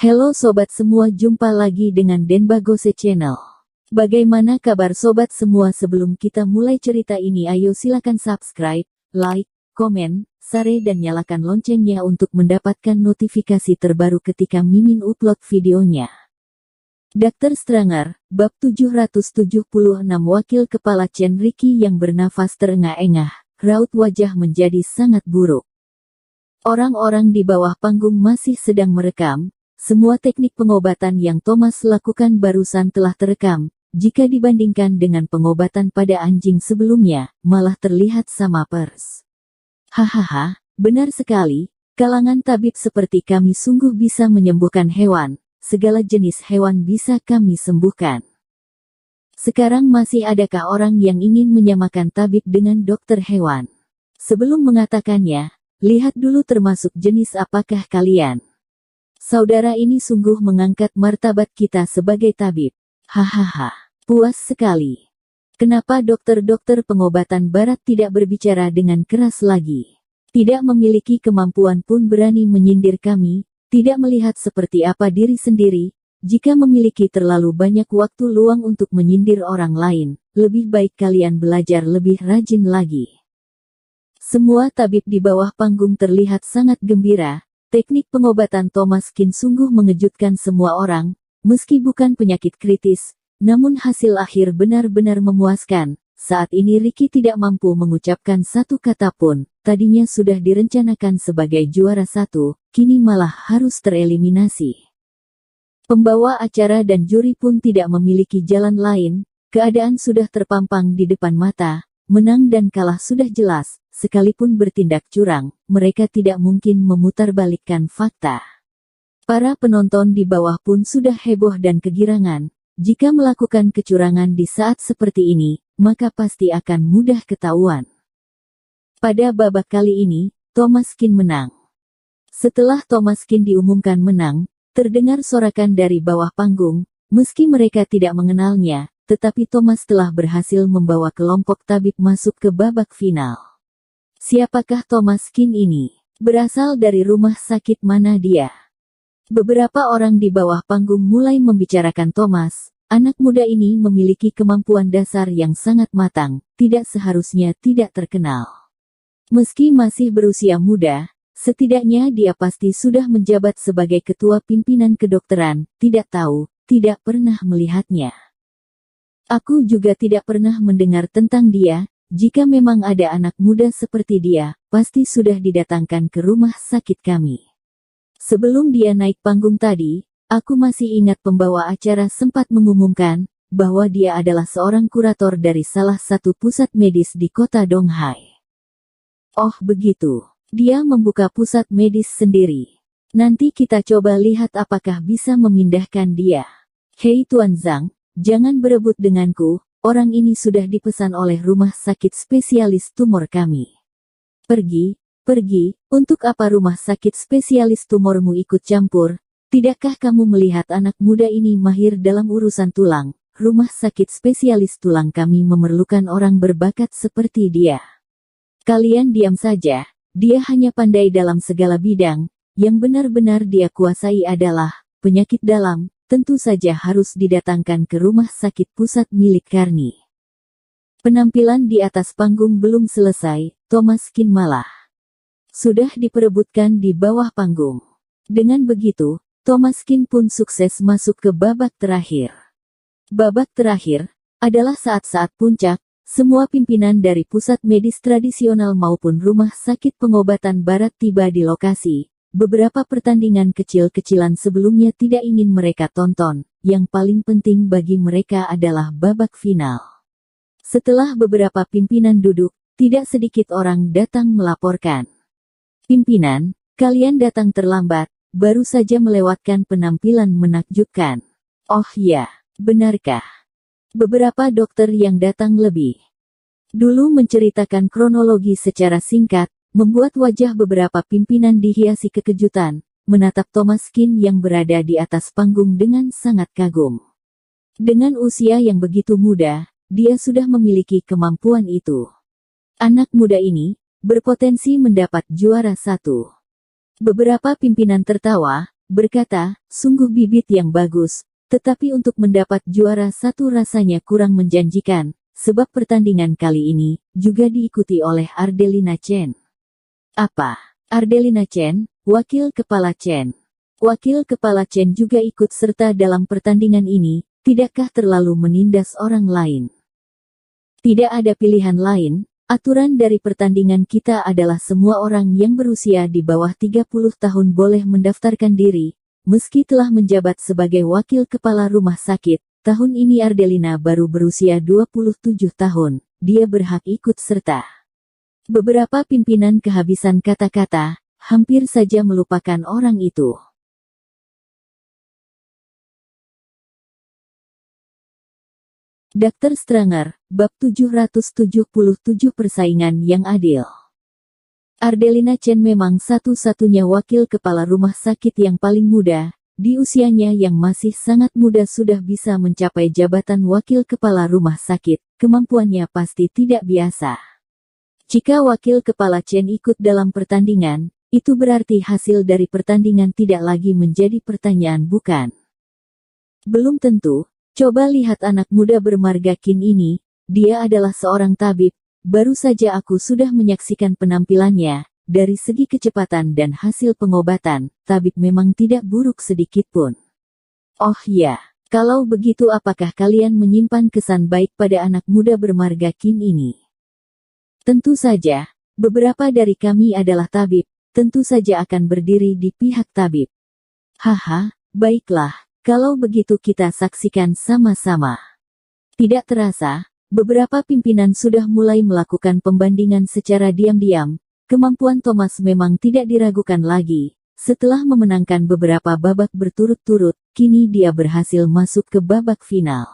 Halo sobat semua, jumpa lagi dengan Denbagose Channel. Bagaimana kabar sobat semua? Sebelum kita mulai cerita ini, ayo silakan subscribe, like, komen, share dan nyalakan loncengnya untuk mendapatkan notifikasi terbaru ketika Mimin upload videonya. Dr. Stranger, bab 776. Wakil Kepala Chen Ricky yang bernafas terengah-engah, raut wajah menjadi sangat buruk. Orang-orang di bawah panggung masih sedang merekam. Semua teknik pengobatan yang Thomas lakukan barusan telah terekam. Jika dibandingkan dengan pengobatan pada anjing sebelumnya, malah terlihat sama pers. Hahaha, benar sekali. Kalangan tabib seperti kami sungguh bisa menyembuhkan hewan. Segala jenis hewan bisa kami sembuhkan. Sekarang masih adakah orang yang ingin menyamakan tabib dengan dokter hewan? Sebelum mengatakannya, lihat dulu termasuk jenis apakah kalian. Saudara ini sungguh mengangkat martabat kita sebagai tabib. Hahaha, puas sekali. Kenapa dokter-dokter pengobatan barat tidak berbicara dengan keras lagi? Tidak memiliki kemampuan pun berani menyindir kami, tidak melihat seperti apa diri sendiri. Jika memiliki terlalu banyak waktu luang untuk menyindir orang lain, lebih baik kalian belajar lebih rajin lagi. Semua tabib di bawah panggung terlihat sangat gembira. Teknik pengobatan Thomas Kin sungguh mengejutkan semua orang. Meski bukan penyakit kritis, namun hasil akhir benar-benar memuaskan. Saat ini Ricky tidak mampu mengucapkan satu kata pun. Tadinya sudah direncanakan sebagai juara satu, kini malah harus tereliminasi. Pembawa acara dan juri pun tidak memiliki jalan lain. Keadaan sudah terpampang di depan mata. Menang dan kalah sudah jelas. Sekalipun bertindak curang, mereka tidak mungkin memutarbalikkan fakta. Para penonton di bawah pun sudah heboh dan kegirangan. Jika melakukan kecurangan di saat seperti ini, maka pasti akan mudah ketahuan. Pada babak kali ini, Thomas Kin menang. Setelah Thomas Kin diumumkan menang, terdengar sorakan dari bawah panggung. Meski mereka tidak mengenalnya, tetapi Thomas telah berhasil membawa kelompok tabib masuk ke babak final. Siapakah Thomas Kin ini? Berasal dari rumah sakit mana dia? Beberapa orang di bawah panggung mulai membicarakan Thomas. Anak muda ini memiliki kemampuan dasar yang sangat matang, tidak seharusnya tidak terkenal. Meski masih berusia muda, setidaknya dia pasti sudah menjabat sebagai ketua pimpinan kedokteran. Tidak tahu, tidak pernah melihatnya. Aku juga tidak pernah mendengar tentang dia. Jika memang ada anak muda seperti dia, pasti sudah didatangkan ke rumah sakit kami. Sebelum dia naik panggung tadi, aku masih ingat pembawa acara sempat mengumumkan bahwa dia adalah seorang kurator dari salah satu pusat medis di kota Donghai. Oh begitu, dia membuka pusat medis sendiri. Nanti kita coba lihat apakah bisa memindahkan dia. Hei Tuan Zhang, jangan berebut denganku. Orang ini sudah dipesan oleh rumah sakit spesialis tumor kami. Pergi, untuk apa rumah sakit spesialis tumormu ikut campur? Tidakkah kamu melihat anak muda ini mahir dalam urusan tulang? Rumah sakit spesialis tulang kami memerlukan orang berbakat seperti dia. Kalian diam saja, dia hanya pandai dalam segala bidang. Yang benar-benar dia kuasai adalah penyakit dalam. Tentu saja harus didatangkan ke rumah sakit pusat milik Karni. Penampilan di atas panggung belum selesai, Thomas Kin malah sudah diperebutkan di bawah panggung. Dengan begitu, Thomas Kin pun sukses masuk ke babak terakhir. Babak terakhir adalah saat-saat puncak. Semua pimpinan dari pusat medis tradisional maupun rumah sakit pengobatan barat tiba di lokasi. Beberapa pertandingan kecil-kecilan sebelumnya tidak ingin mereka tonton, yang paling penting bagi mereka adalah babak final. Setelah beberapa pimpinan duduk, tidak sedikit orang datang melaporkan. Pimpinan, kalian datang terlambat, baru saja melewatkan penampilan menakjubkan. Oh ya, benarkah? Beberapa dokter yang datang lebih dulu menceritakan kronologi secara singkat, membuat wajah beberapa pimpinan dihiasi kekejutan, menatap Thomas Kin yang berada di atas panggung dengan sangat kagum. Dengan usia yang begitu muda, dia sudah memiliki kemampuan itu. Anak muda ini berpotensi mendapat juara satu. Beberapa pimpinan tertawa, berkata, sungguh bibit yang bagus, tetapi untuk mendapat juara satu rasanya kurang menjanjikan, sebab pertandingan kali ini juga diikuti oleh Ardelina Chen. Apa? Ardelina Chen, wakil kepala Chen. Wakil kepala Chen juga ikut serta dalam pertandingan ini, tidakkah terlalu menindas orang lain? Tidak ada pilihan lain, aturan dari pertandingan kita adalah semua orang yang berusia di bawah 30 tahun boleh mendaftarkan diri. Meski telah menjabat sebagai wakil kepala rumah sakit, tahun ini Ardelina baru berusia 27 tahun, dia berhak ikut serta. Beberapa pimpinan kehabisan kata-kata, hampir saja melupakan orang itu. Dr. Stranger, bab 777 persaingan yang adil. Ardelina Chen memang satu-satunya wakil kepala rumah sakit yang paling muda, di usianya yang masih sangat muda sudah bisa mencapai jabatan wakil kepala rumah sakit, kemampuannya pasti tidak biasa. Jika wakil kepala Chen ikut dalam pertandingan, itu berarti hasil dari pertandingan tidak lagi menjadi pertanyaan bukan? Belum tentu, coba lihat anak muda bermarga Qin ini, dia adalah seorang tabib. Baru saja aku sudah menyaksikan penampilannya, dari segi kecepatan dan hasil pengobatan, tabib memang tidak buruk sedikitpun. Oh ya, kalau begitu apakah kalian menyimpan kesan baik pada anak muda bermarga Qin ini? Tentu saja, beberapa dari kami adalah tabib, tentu saja akan berdiri di pihak tabib. Haha, baiklah, kalau begitu kita saksikan sama-sama. Tidak terasa, beberapa pimpinan sudah mulai melakukan pembandingan secara diam-diam. Kemampuan Thomas memang tidak diragukan lagi. Setelah memenangkan beberapa babak berturut-turut, kini dia berhasil masuk ke babak final.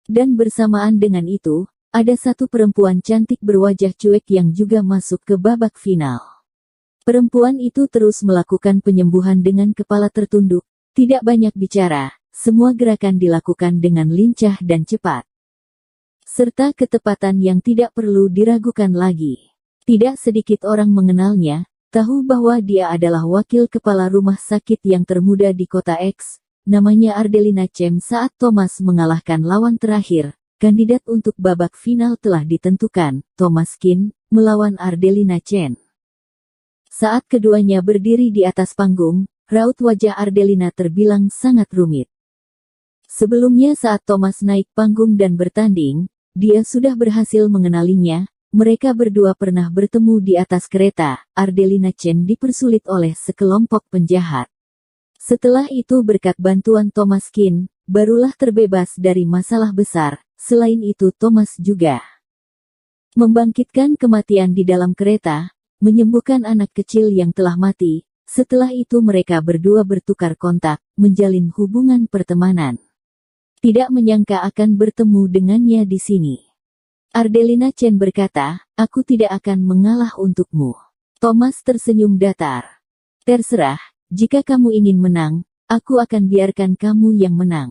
Dan bersamaan dengan itu, ada satu perempuan cantik berwajah cuek yang juga masuk ke babak final. Perempuan itu terus melakukan penyembuhan dengan kepala tertunduk, tidak banyak bicara, semua gerakan dilakukan dengan lincah dan cepat. Serta ketepatan yang tidak perlu diragukan lagi. Tidak sedikit orang mengenalnya, tahu bahwa dia adalah wakil kepala rumah sakit yang termuda di kota X, namanya Ardelina Chen. Saat Thomas mengalahkan lawan terakhir, kandidat untuk babak final telah ditentukan, Thomas Qin, melawan Ardelina Chen. Saat keduanya berdiri di atas panggung, raut wajah Ardelina terbilang sangat rumit. Sebelumnya saat Thomas naik panggung dan bertanding, dia sudah berhasil mengenalinya, mereka berdua pernah bertemu di atas kereta. Ardelina Chen dipersulit oleh sekelompok penjahat. Setelah itu berkat bantuan Thomas Qin, barulah terbebas dari masalah besar. Selain itu Thomas juga membangkitkan kematian di dalam kereta, menyembuhkan anak kecil yang telah mati. Setelah itu mereka berdua bertukar kontak, menjalin hubungan pertemanan. Tidak menyangka akan bertemu dengannya di sini. Ardelina Chen berkata, aku tidak akan mengalah untukmu. Thomas tersenyum datar. Terserah, jika kamu ingin menang, aku akan biarkan kamu yang menang.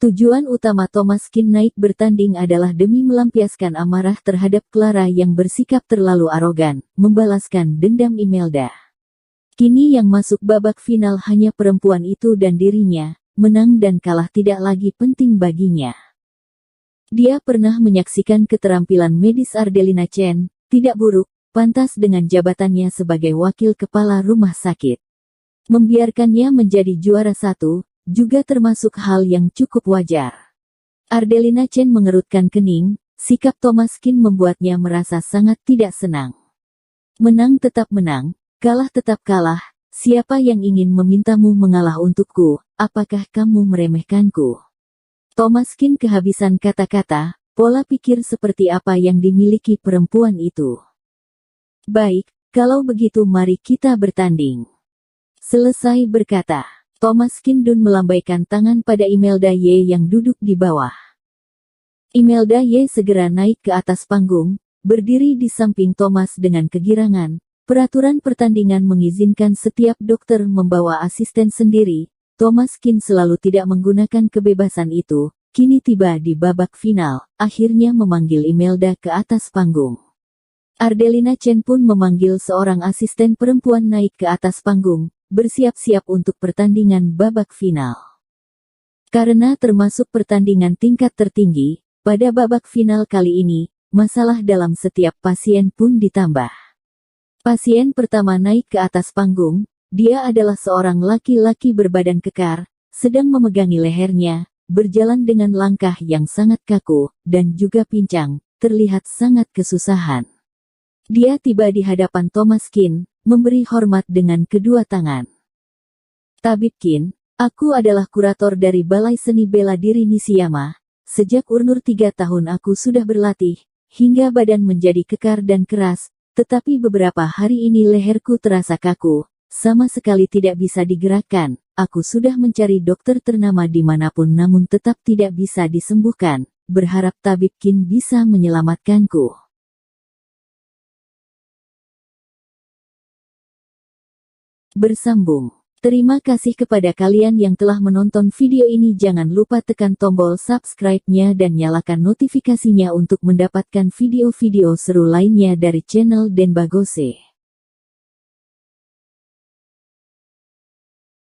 Tujuan utama Thomas Qin naik bertanding adalah demi melampiaskan amarah terhadap Clara yang bersikap terlalu arogan, membalaskan dendam Imelda. Kini yang masuk babak final hanya perempuan itu dan dirinya. Menang dan kalah tidak lagi penting baginya. Dia pernah menyaksikan keterampilan medis Ardelina Chen, tidak buruk, pantas dengan jabatannya sebagai wakil kepala rumah sakit. Membiarkannya menjadi juara satu, juga termasuk hal yang cukup wajar. Ardelina Chen mengerutkan kening, sikap Thomas Qin membuatnya merasa sangat tidak senang. Menang tetap menang, kalah tetap kalah. Siapa yang ingin memintamu mengalah untukku, apakah kamu meremehkanku? Thomas Qin kehabisan kata-kata, pola pikir seperti apa yang dimiliki perempuan itu. Baik, kalau begitu mari kita bertanding. Selesai berkata, Thomas Qin Dun melambaikan tangan pada Imelda Ye yang duduk di bawah. Imelda Ye segera naik ke atas panggung, berdiri di samping Thomas dengan kegirangan. Peraturan pertandingan mengizinkan setiap dokter membawa asisten sendiri. Thomas Qin selalu tidak menggunakan kebebasan itu. Kini tiba di babak final, akhirnya memanggil Imelda ke atas panggung. Ardelina Chen pun memanggil seorang asisten perempuan naik ke atas panggung. bersiap-siap untuk pertandingan babak final. Karena termasuk pertandingan tingkat tertinggi, pada babak final kali ini, masalah dalam setiap pasien pun ditambah. Pasien pertama naik ke atas panggung, dia adalah seorang laki-laki berbadan kekar, sedang memegangi lehernya, berjalan dengan langkah yang sangat kaku, dan juga pincang, terlihat sangat kesusahan. Dia tiba di hadapan Thomas Kin, memberi hormat dengan kedua tangan. Tabib Kin, aku adalah kurator dari Balai Seni Bela Diri Nishiyama. Sejak umur 3 tahun aku sudah berlatih, hingga badan menjadi kekar dan keras, tetapi beberapa hari ini leherku terasa kaku, sama sekali tidak bisa digerakkan. Aku sudah mencari dokter ternama dimanapun namun tetap tidak bisa disembuhkan, berharap Tabib Kin bisa menyelamatkanku. Bersambung. Terima kasih kepada kalian yang telah menonton video ini. Jangan lupa tekan tombol subscribe-nya dan nyalakan notifikasinya untuk mendapatkan video-video seru lainnya dari channel Denbagose.